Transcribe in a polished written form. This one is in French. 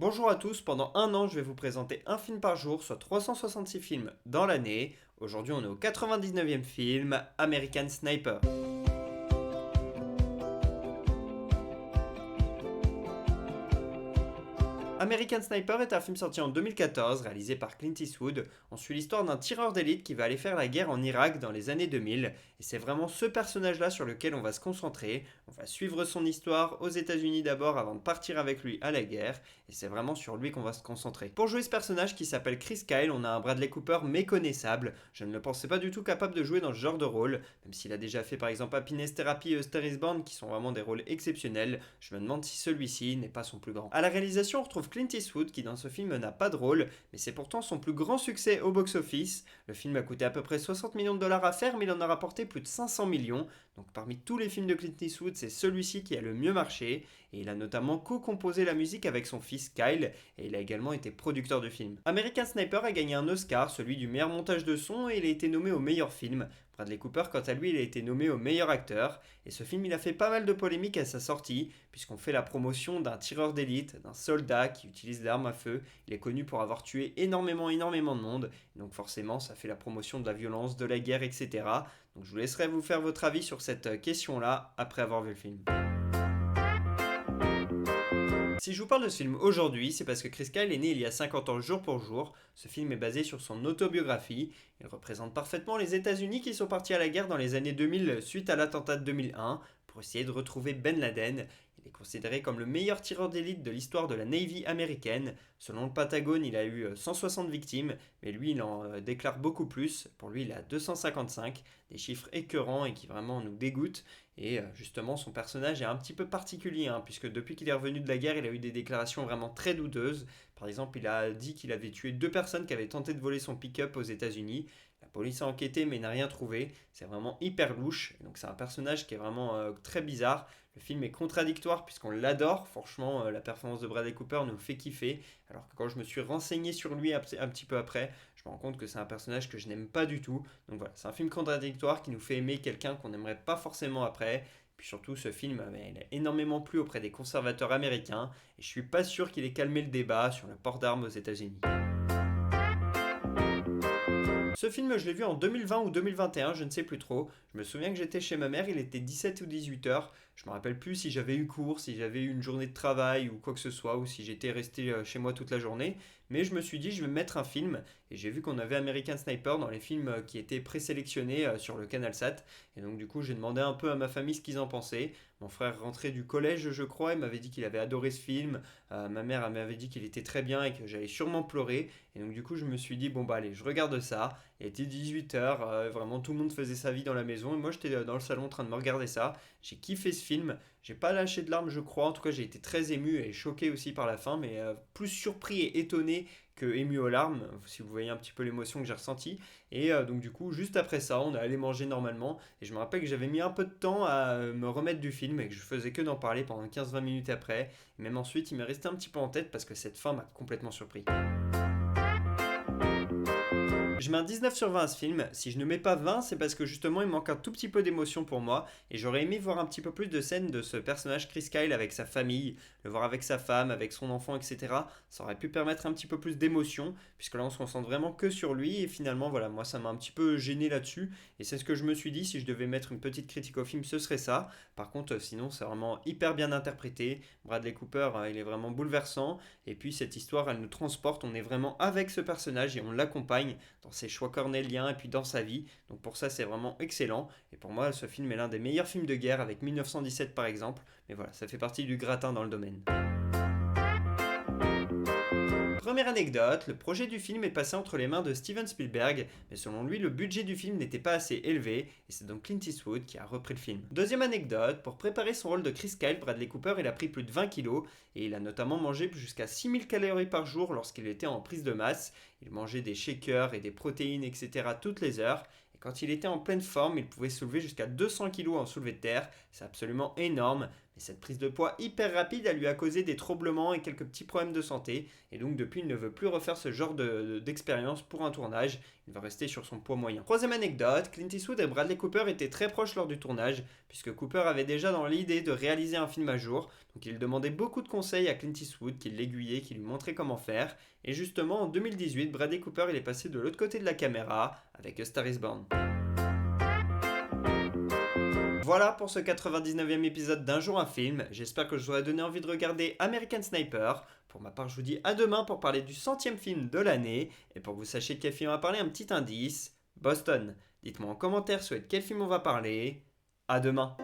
Bonjour à tous, pendant un an je vais vous présenter un film par jour, soit 366 films dans l'année. Aujourd'hui on est au 99e film, American Sniper. American Sniper est un film sorti en 2014, réalisé par Clint Eastwood. On suit l'histoire d'un tireur d'élite qui va aller faire la guerre en Irak dans les années 2000. Et c'est vraiment ce personnage-là sur lequel on va se concentrer. On va suivre son histoire aux États-Unis d'abord avant de partir avec lui à la guerre. Et c'est vraiment sur lui qu'on va se concentrer. Pour jouer ce personnage qui s'appelle Chris Kyle, on a un Bradley Cooper méconnaissable. Je ne le pensais pas du tout capable de jouer dans ce genre de rôle. Même s'il a déjà fait par exemple Happiness Therapy et Star is Born qui sont vraiment des rôles exceptionnels. Je me demande si celui-ci n'est pas son plus grand. À la réalisation, on retrouve Clint Eastwood qui dans ce film n'a pas de rôle, mais c'est pourtant son plus grand succès au box-office. Le film a coûté à peu près 60 millions de dollars à faire, mais il en a rapporté plus de 500 millions. Donc parmi tous les films de Clint Eastwood, c'est celui-ci qui a le mieux marché, et il a notamment co-composé la musique avec son fils Kyle, et il a également été producteur du film. American Sniper a gagné un Oscar, celui du meilleur montage de son, et il a été nommé au meilleur film. Bradley Cooper, quant à lui, il a été nommé au meilleur acteur, et ce film il a fait pas mal de polémiques à sa sortie, puisqu'on fait la promotion d'un tireur d'élite, d'un soldat qui utilise l'arme à feu. Il est connu pour avoir tué énormément de monde, et donc forcément ça fait la promotion de la violence, de la guerre, etc. Donc je vous laisserai vous faire votre avis sur cette question-là après avoir vu le film. Si je vous parle de ce film aujourd'hui, c'est parce que Chris Kyle est né il y a 50 ans jour pour jour. Ce film est basé sur son autobiographie. Il représente parfaitement les États-Unis qui sont partis à la guerre dans les années 2000 suite à l'attentat de 2001 pour essayer de retrouver Ben Laden. Il est considéré comme le meilleur tireur d'élite de l'histoire de la Navy américaine. Selon le Pentagone, il a eu 160 victimes, mais lui, il en déclare beaucoup plus. Pour lui, il a 255, des chiffres écœurants et qui vraiment nous dégoûtent. Et justement, son personnage est un petit peu particulier, puisque depuis qu'il est revenu de la guerre, il a eu des déclarations vraiment très douteuses. Par exemple, il a dit qu'il avait tué deux personnes qui avaient tenté de voler son pick-up aux États-Unis. La police a enquêté mais n'a rien trouvé. C'est vraiment hyper louche. Et donc c'est un personnage qui est vraiment très bizarre. Le film est contradictoire puisqu'on l'adore. Franchement, la performance de Bradley Cooper nous fait kiffer. Alors que quand je me suis renseigné sur lui un petit peu après, je me rends compte que c'est un personnage que je n'aime pas du tout. Donc voilà, c'est un film contradictoire qui nous fait aimer quelqu'un qu'on n'aimerait pas forcément après. Puis surtout, ce film il a énormément plu auprès des conservateurs américains et je suis pas sûr qu'il ait calmé le débat sur le port d'armes aux États-Unis. Ce film, je l'ai vu en 2020 ou 2021, je ne sais plus trop. Je me souviens que j'étais chez ma mère, il était 17 ou 18 heures. Je me rappelle plus si j'avais eu cours, si j'avais eu une journée de travail ou quoi que ce soit, ou si j'étais resté chez moi toute la journée. Mais je me suis dit, je vais me mettre un film. Et j'ai vu qu'on avait American Sniper dans les films qui étaient présélectionnés sur le Canal Sat. Et donc, du coup, j'ai demandé un peu à ma famille ce qu'ils en pensaient. Mon frère rentrait du collège, je crois, il m'avait dit qu'il avait adoré ce film. Ma mère elle m'avait dit qu'il était très bien et que j'allais sûrement pleurer. Et donc, du coup, je me suis dit, bon, bah, allez, je regarde ça. Il était 18 h, vraiment tout le monde faisait sa vie dans la maison et moi j'étais dans le salon en train de me regarder ça. J'ai kiffé ce film, j'ai pas lâché de larmes je crois, en tout cas j'ai été très ému et choqué aussi par la fin, mais plus surpris et étonné que ému aux larmes, si vous voyez un petit peu l'émotion que j'ai ressentie. Et donc du coup juste après ça on est allé manger normalement et je me rappelle que j'avais mis un peu de temps à me remettre du film et que je faisais que d'en parler pendant 15-20 minutes après. Et même ensuite il m'est resté un petit peu en tête parce que cette fin m'a complètement surpris. Je mets un 19 sur 20 à ce film. Si je ne mets pas 20, c'est parce que justement il manque un tout petit peu d'émotion pour moi. Et j'aurais aimé voir un petit peu plus de scènes de ce personnage Chris Kyle avec sa famille, le voir avec sa femme, avec son enfant, etc. Ça aurait pu permettre un petit peu plus d'émotion, puisque là on se concentre vraiment que sur lui. Et finalement, voilà, moi ça m'a un petit peu gêné là-dessus. Et c'est ce que je me suis dit, si je devais mettre une petite critique au film, ce serait ça. Par contre, sinon c'est vraiment hyper bien interprété. Bradley Cooper, il est vraiment bouleversant. Et puis cette histoire, elle nous transporte. On est vraiment avec ce personnage et on l'accompagne dans ses choix cornéliens et puis dans sa vie. Donc pour ça, c'est vraiment excellent. Et pour moi, ce film est l'un des meilleurs films de guerre avec 1917 par exemple. Mais voilà, ça fait partie du gratin dans le domaine. Première anecdote, le projet du film est passé entre les mains de Steven Spielberg, mais selon lui, le budget du film n'était pas assez élevé, et c'est donc Clint Eastwood qui a repris le film. Deuxième anecdote, pour préparer son rôle de Chris Kyle, Bradley Cooper il a pris plus de 20 kilos, et il a notamment mangé jusqu'à 6000 calories par jour lorsqu'il était en prise de masse. Il mangeait des shakers et des protéines, etc. toutes les heures, et quand il était en pleine forme, il pouvait soulever jusqu'à 200 kilos en soulevé de terre, c'est absolument énorme. Et cette prise de poids hyper rapide, elle lui a causé des troublements et quelques petits problèmes de santé. Et donc depuis, il ne veut plus refaire ce genre d'expérience pour un tournage. Il va rester sur son poids moyen. Troisième anecdote, Clint Eastwood et Bradley Cooper étaient très proches lors du tournage, puisque Cooper avait déjà dans l'idée de réaliser un film à jour. Donc il demandait beaucoup de conseils à Clint Eastwood, qui l'aiguillait, qui lui montrait comment faire. Et justement, en 2018, Bradley Cooper il est passé de l'autre côté de la caméra avec A Star is Born. Voilà pour ce 99e épisode d'Un jour un film. J'espère que je vous aurai donné envie de regarder American Sniper. Pour ma part, je vous dis à demain pour parler du 100e film de l'année. Et pour que vous sachiez de quel film on va parler, un petit indice, Boston. Dites-moi en commentaire sur quel film on va parler. À demain.